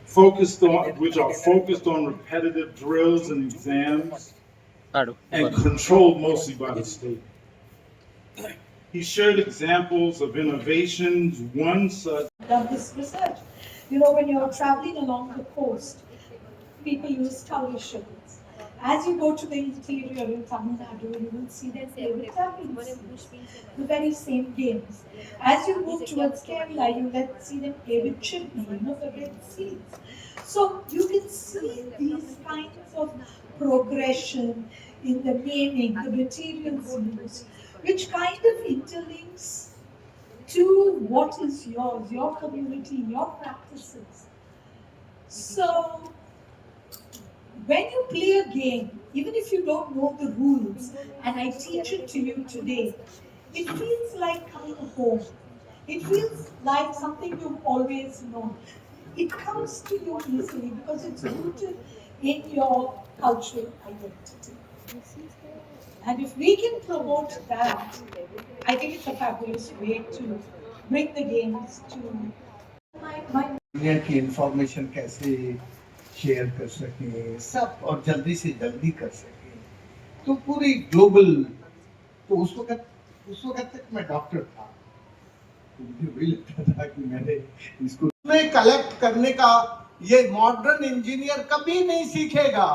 focused on repetitive drills and exams and controlled mostly by the state. He shared examples of innovations, one such. Done this research. You know, when you're traveling along the coast, people use towel shovels. As you go to the interior in Tamil Nadu, you will see them play with tapping seeds, the very same games. As you move towards Kerala, you will see them play with chimney, you know, the red seeds. So you can see these kinds of progression in the naming, the materials used, which kind of interlinks to what is yours, your community, your practices. So when you play a game, even if you don't know the rules, and I teach it to you today, it feels like coming home. It feels like something you've always known. It comes to you easily because it's rooted in your cultural identity. And if we can promote that, I think it's a fabulous way to bring the games to my दुनिया की information कैसे share कर सके सब और जल्दी से जल्दी कर सके तो पूरी ग्लोबल तो उस वक्त तक मैं डॉक्टर था तो मुझे भी लगता था कि मैंने इसको में कलेक्ट करने का ये मॉडर्न इंजीनियर कभी नहीं सीखेगा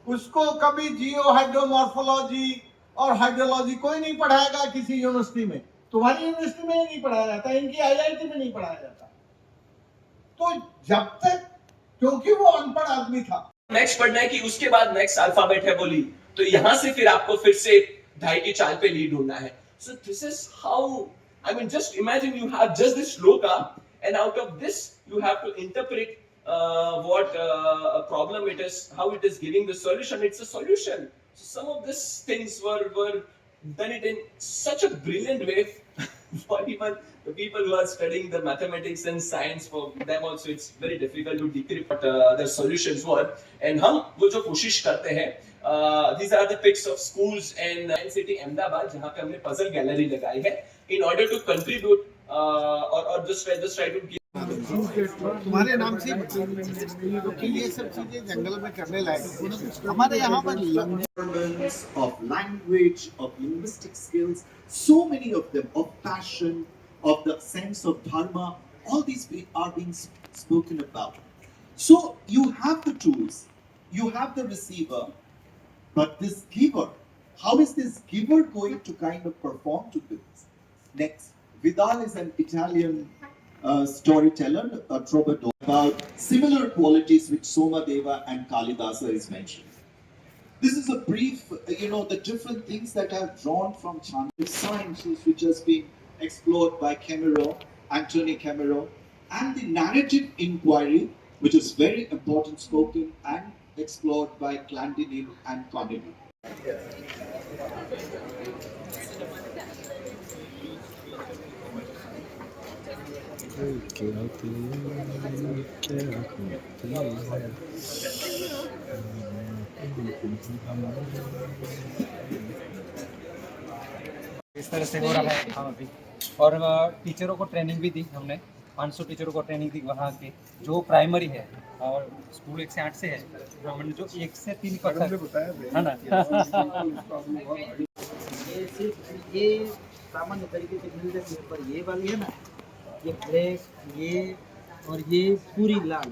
उसको कभी जियो हाइड्रोमॉर्फोलॉजी और हाइड्रोलॉजी कोई नहीं पढ़ाएगा किसी यूनिवर्सिटी में तुम्हारी यूनिवर्सिटी में नहीं पढ़ाया जाता इनकी आईआईटी में नहीं पढ़ाया जाता तो जब तक क्योंकि वो अनपढ़ आदमी था नेक्स्ट पढ़ना है कि उसके बाद नेक्स्ट अल्फाबेट है बोली तो यहां से फिर आपको फिर से ढाई की चाल पे लीड होना है so this is how I mean just imagine you have just this shloka and out of this you have to interpret what problem it is, how it is giving the solution. It's a solution. So some of these things were done it in such a brilliant way for even the people who are studying the mathematics and science. For them also it's very difficult to decrypt what the solutions were. And हम वो जो कोशिश करते हैं these are the pics of schools and city Ahmedabad जहाँ पे हमने puzzle gallery लगाई है in order to contribute or just try to give तुम्हारे नाम से क्योंकि ये सब चीजें जंगल में करने लायक हमारे यहाँ पर of language, of linguistic skills, so many of them, of passion, of the sense of dharma, all these are being spoken about. So you have the tools, you have the receiver, but this giver, how is this giver going to kind of perform to this? Next, Vidal is an Italian storyteller, a troubadour, about similar qualities which Somadeva and Kalidasa is mentioning. This is a brief, the different things that are drawn from Chandra sciences which has been explored by Camero, Anthony Camero, and the narrative inquiry which is very important, spoken and explored by Clandinin and Connelly. इस तरह से हो रहा है हाँ अभी और टीचरों को ट्रेनिंग भी दी हमने 500 टीचरों को ट्रेनिंग दी वहाँ के जो प्राइमरी है और स्कूल 1 से 8 से है हमने जो 1 से 3 तक है ना ये सामान्य तरीके से मिल जाती है पर ये वाली है ना ये ब्लैक ये और ये पूरी लाल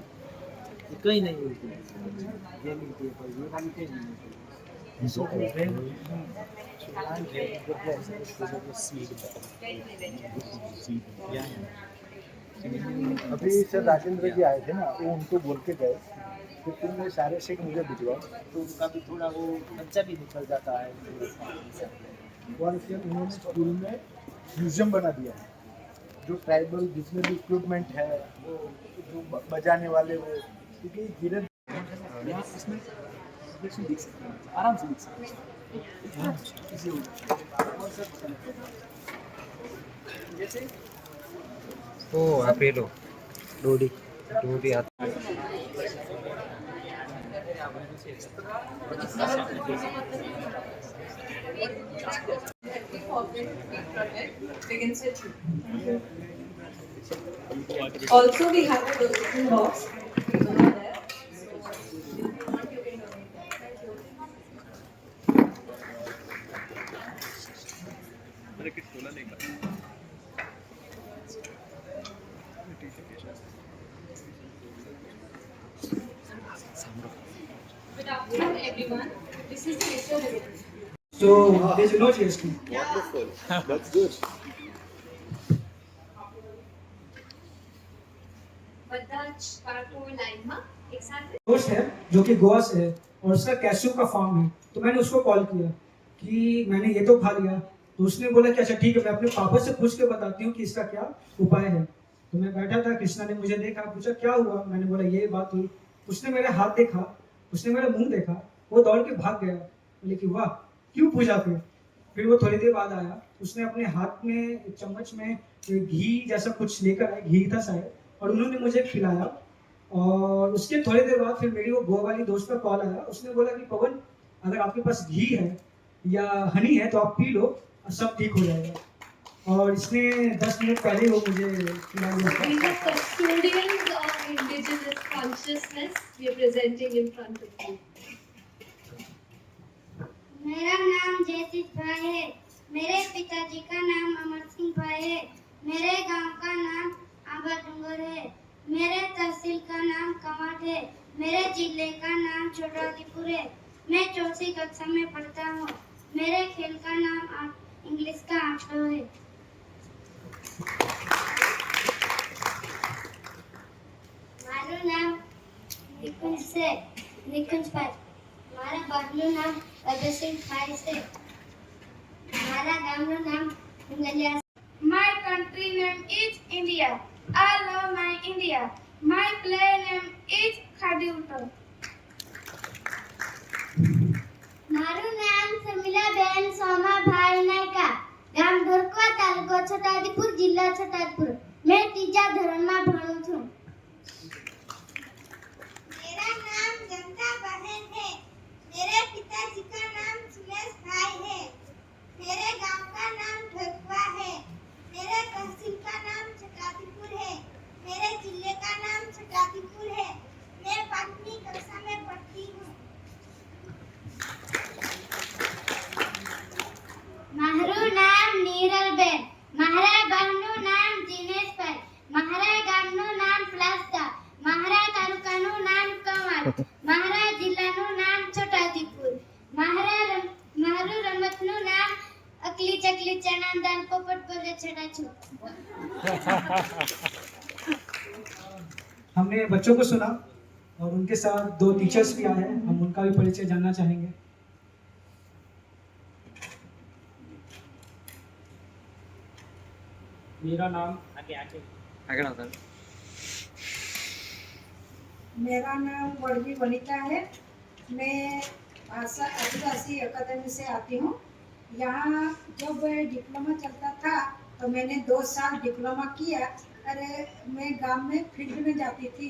ये कहीं नहीं मिलती ये मिलती है पर ये वाली कहीं नहीं मिलती अभी सर राजेंद्र जी आए थे ना वो उनको बोल के गए कि तुमने सारे शेख मुझे भिजवाओ तो उनका भी थोड़ा वो खर्चा भी निकल जाता है और फिर उन्होंने स्कूल में म्यूजियम बना दिया है जो ट्राइबल जितने भी इक्विपमेंट है वो जो बजाने वाले वो क्योंकि धीरे इसमें देख सकते हैं आराम से देख सकते हैं जैसे ओ आप ये लो डोडी आता begins with Also, we have a donation box. Good afternoon, everyone. This is Mr. Ravi. So there's no GST. Wonderful. That's good. બધા જ બાળકો લાઈનમાં એકસાથે दोस्त है जो कि गोवा से है और उसका कैशू का फार्म है, तो मैंने उसको कॉल किया कि मैंने ये तो खा लिया। तो उसने बोला कि अच्छा ठीक है, मैं अपने पापा से पूछ के बताती हूँ कि इसका क्या उपाय है। तो मैं बैठा था, कृष्णा ने मुझे देखा, पूछा क्या हुआ। मैंने बोला ये बात हुई। उसने मेरे हाथ देखा, उसने मेरा मुंह देखा, वो दौड़ के भाग गया। बोले कि वाह, क्यों पूछा फिर वो थोड़ी देर बाद आया। उसने अपने हाथ में एक चम्मच में घी जैसा कुछ लेकर आया, घी था शायद, और उन्होंने मुझे खिलाया। और उसके थोड़ी देर बाद फिर मेरी वो गोवा वाली दोस्त का कॉल आया। उसने बोला कि पवन, अगर आपके पास घी है या हनी है तो आप पी लो और सब ठीक हो जाएगा। और इसने 10 मिनट पहले वो मुझे खिला दिया था। We are custodians of indigenous consciousness. We are presenting in front of you. मेरा नाम जयदीप भाई है। मेरे पिताजी का नाम अमर सिंह भाई है। मेरे गांव का नाम आबा डूंगर है। मेरे तहसील का नाम कमाट है। मेरे जिले का नाम छोटादीपुर है। मैं 4वीं कक्षा में पढ़ता हूँ। मेरे खेल का नाम इंग्लिश का आठवा है। મારું નામ નિકુંજ ભાઈ। મારા બાપનું નામ અજયસિંહ ભાઈ છે। મારા ગામનું નામ ઉંગલિયા। My country name is India. I love my India. My play name is Khadulto. મારું નામ શર્મિલાબેન સોમાભાઈ નાયકા। ગામ ધોરકો, તાલુકો છોટાઉદેપુર, જિલ્લા છોટાઉદેપુર। मैं 3જા ધોરણમાં ભણું છું। मेरा नाम जनता बहन है। मेरे पिताजी का नाम सुमेश भाई है। मेरे गांव का नाम ढोकवा है। मेरे तहसील का नाम छटादीपुर है। मेरे जिले का नाम छटादीपुर है। मैं 5वीं कक्षा में पढ़ती हूँ। મારું નામ નીરલબેન। મારા ગામનું નામ દિનેશભાઈ। મારા ગામનું નામ પ્લાસ્તા। મારા તાલુકાનું નામ કવાડ। મારા જિલ્લાનું નામ છોટાઉદેપુર। મારું રમતનું નામ અકલી ચકલી ચણા દાળ પોપટ બોલે છડા છું। हमने बच्चों को सुना और उनके साथ 2 टीचर्स भी आए हैं। हम उनका भी परिचय जानना चाहेंगे। मेरा नाम आगे मेरा नाम वड़वी वनिता है। मैं भाषा आदिवासी अकादमी से आती हूँ। यहाँ जब डिप्लोमा चलता था तो मैंने 2 साल डिप्लोमा किया। अरे मैं गांव में फील्ड में जाती थी,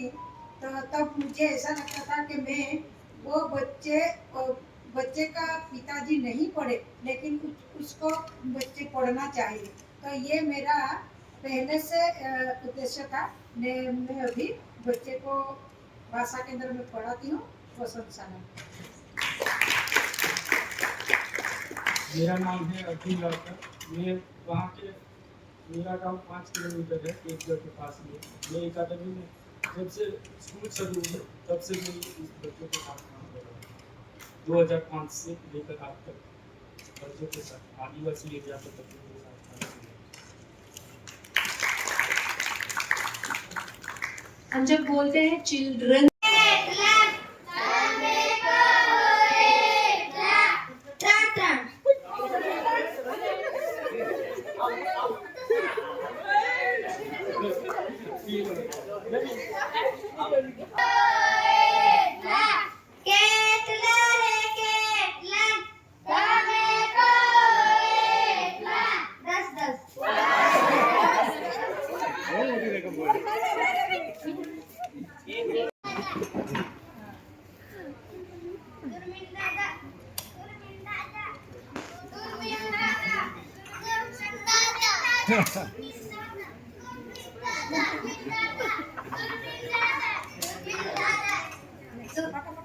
तो तब मुझे ऐसा लगता था कि मैं वो बच्चे का पिताजी नहीं पढ़े, लेकिन उसको बच्चे पढ़ना चाहिए। तो ये मेरा पहले से उद्देश्य था। मैं अभी बच्चे को भाषा केंद्र में पढ़ाती हूँ, वसंत सानम। मेरा नाम है अर्जुन लाकर। मैं वहाँ के, मेरा गांव 5 किलोमीटर है, एक घर के पास में। मैं अकादमी में जब से स्कूल शुरू हुई तब से मैं इस बच्चों के साथ काम कर रहा हूँ। 2005 से लेकर आज तक बच्चों के साथ, आदिवासी एरिया के बच्चों के साथ काम किया। हम जब बोलते हैं चिल्ड्रन,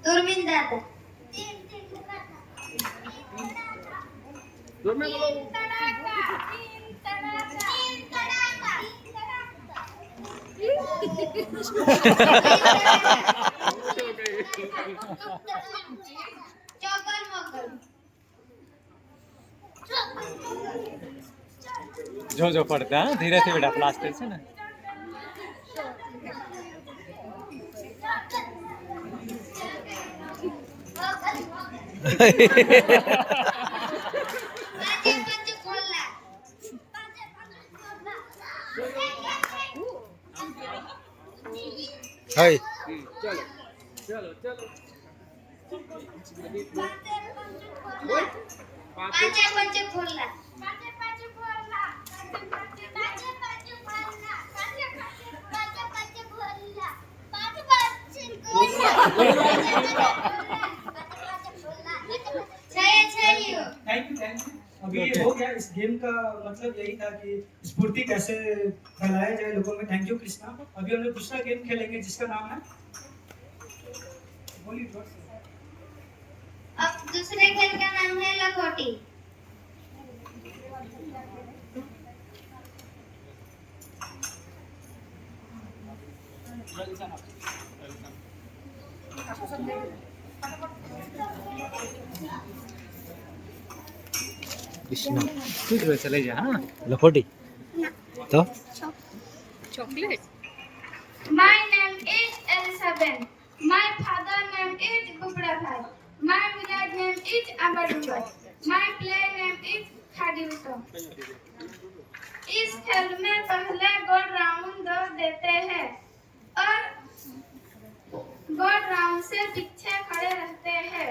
दूरबीन दादा चौकर मकर जो जो पड़ता है धीरे से बेटा प्लास्टर से ना हाय पांचे पंचे खोलना थैंक यू अभी ये हो गया इस गेम का मतलब यही था कि स्फूर्ति कैसे फैलाया जाए लोगों में। Thank you Krishna. अभी हम लोग दूसरा गेम खेलेंगे जिसका नाम है बोलिए जोर से। अब दूसरे खेल का नाम है लखोटी कृष्णा तू चले जा हाँ लखोटी तो My name is Elizabeth. My father name is Gupra Bhai. My village name is Ambadungar. My play name is Khadiuto. इस खेल में पहले गोल राउंड दो देते हैं और गोल राउंड से पीछे खड़े रहते हैं।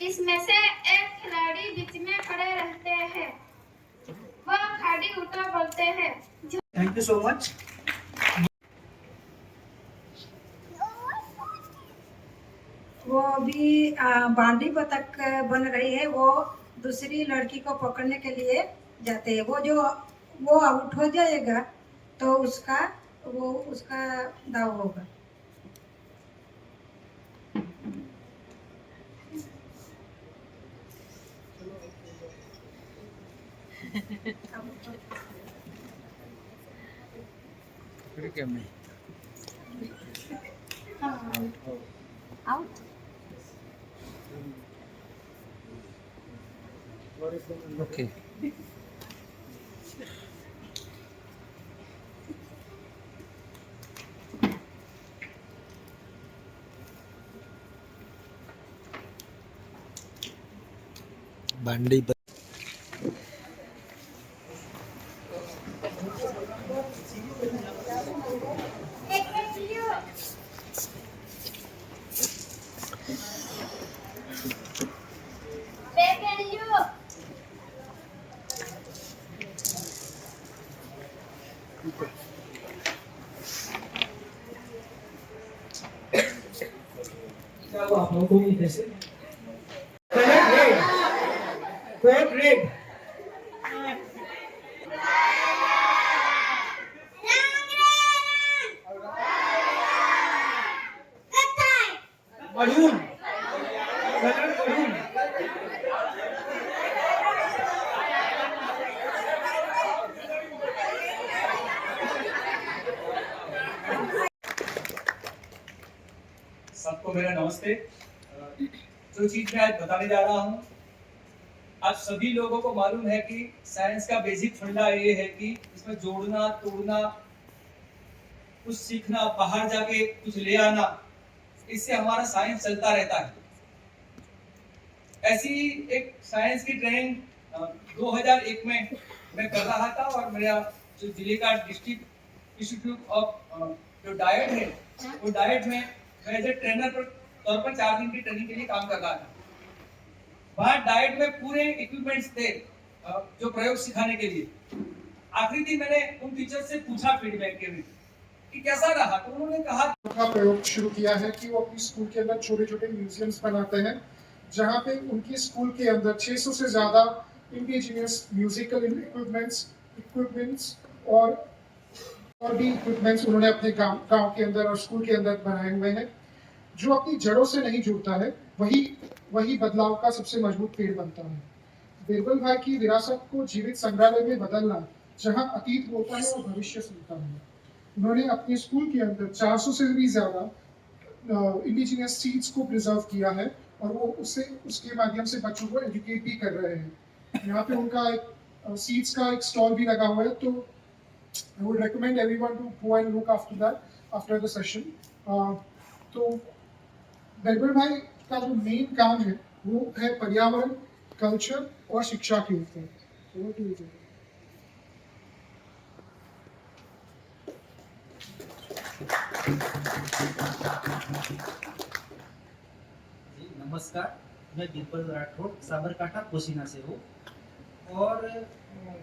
इसमें से एक खिलाड़ी बीच में खड़े रहते हैं, वो खाड़ी उठा बोलते हैं। Thank you so much. वो अभी बांडी बतख बन रही है, वो दूसरी लड़की को पकड़ने के लिए जाते हैं। वो आउट हो जाएगा तो उसका दाव होगा। आउट ओके बांडी क्या हुआ आप लोगों को भी कैसे colour red code red maroon colour maroon सबको मेरा नमस्ते। जो चीज मैं आज बताने जा रहा हूँ, आप सभी लोगों को मालूम है कि साइंस का बेसिक फंडा ये है कि इसमें जोड़ना तोड़ना, कुछ सीखना, बाहर जाके कुछ ले आना, इससे हमारा साइंस चलता रहता है। ऐसी एक साइंस की ट्रेनिंग 2001 में मैं कर रहा था और मेरा जो जिले का डिस्ट्रिक्ट इंस्टीट्यूट ऑफ जो डाइट है, वो डाइट में मैं एज ए ट्रेनर पर तौर पर 4 दिन की ट्रेनिंग के लिए काम कर रहा था। वहाँ डाइट में पूरे इक्विपमेंट्स थे जो प्रयोग सिखाने के लिए। आखिरी दिन मैंने उन टीचर से पूछा फीडबैक के लिए कि कैसा रहा, तो उन्होंने कहा का प्रयोग शुरू किया है कि वो अपनी स्कूल के अंदर छोटे छोटे म्यूजियम्स बनाते हैं, जहाँ पे उनकी स्कूल के अंदर 600 से ज़्यादा इंडिजिनियस म्यूजिकल इक्विपमेंट्स और भी इक्विपमेंट्स उन्होंने अपने गांव के अंदर और स्कूल के अंदर बनाए हुए हैं, जो अपनी जड़ों से नहीं जुड़ता है वही बदलाव का सबसे मजबूत पेड़ बनता है। बिरबल भाई की विरासत को जीवित संग्रहालय में बदलना, जहां अतीत बोलता है और भविष्य सुनता है। उन्होंने अपने स्कूल के अंदर 400 से भी ज्यादा इंडिजिनियस सीड्स को प्रिजर्व किया है और वो उसके माध्यम से बच्चों को एजुकेट भी कर रहे हैं। यहाँ पे उनका एक सीड्स का एक स्टॉल भी लगा हुआ है, तो I would recommend everyone to go and look after that after the session. तो बिरबल भाई का जो मेन काम है वो है पर्यावरण, कल्चर और शिक्षा के ऊपर। जी नमस्कार, मैं बिरबल राठौड़ साबरकांठा कोसिना से हूँ और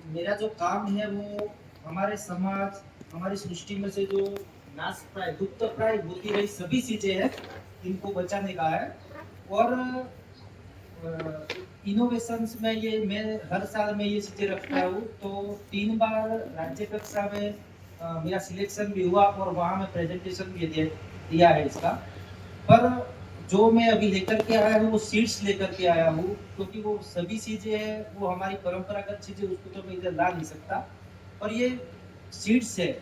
मेरा जो काम है वो हमारे समाज, हमारी सृष्टि में से जो नाश प्राय लुप्त प्राय होती रही सभी चीजें हैं इनको बचाने का है। और इनोवेशंस में ये मैं हर साल में ये चीजें रखता हूँ, तो 3 बार राज्य कक्षा में मेरा सिलेक्शन भी हुआ और वहाँ मैं प्रेजेंटेशन भी दिया है इसका। पर जो मैं अभी लेकर के आया हूँ वो सीड्स लेकर के आया हूँ, क्योंकि वो सभी चीजें हैं वो हमारी परंपरागत चीजें, उसको तो मैं इधर ला नहीं सकता। पर ये सीड्स है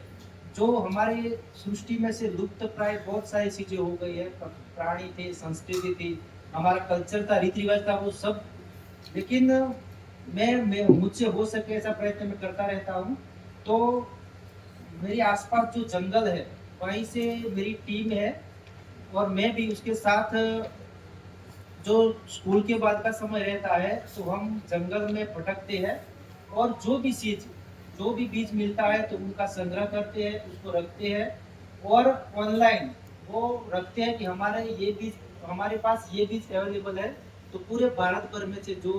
जो हमारे सृष्टि में से लुप्त प्राय बहुत सारी चीजें हो गई है। प्राणी थे, संस्कृति थी, हमारा कल्चर था, रीति रिवाज था, वो सब। लेकिन मैं मुझसे हो सके ऐसा प्रयत्न मैं करता रहता हूँ। तो मेरे आसपास जो जंगल है वहीं से मेरी टीम है और मैं भी उसके साथ, जो स्कूल के बाद का समय रहता है तो हम जंगल में भटकते हैं और जो भी बीज मिलता है तो उनका संग्रह करते हैं, उसको रखते हैं और ऑनलाइन वो रखते हैं कि हमारे पास ये बीज अवेलेबल है। तो पूरे भारत भर में से जो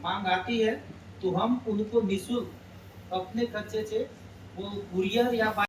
मांग आती है तो हम उनको निःशुल्क अपने खर्चे से वो कुरियर या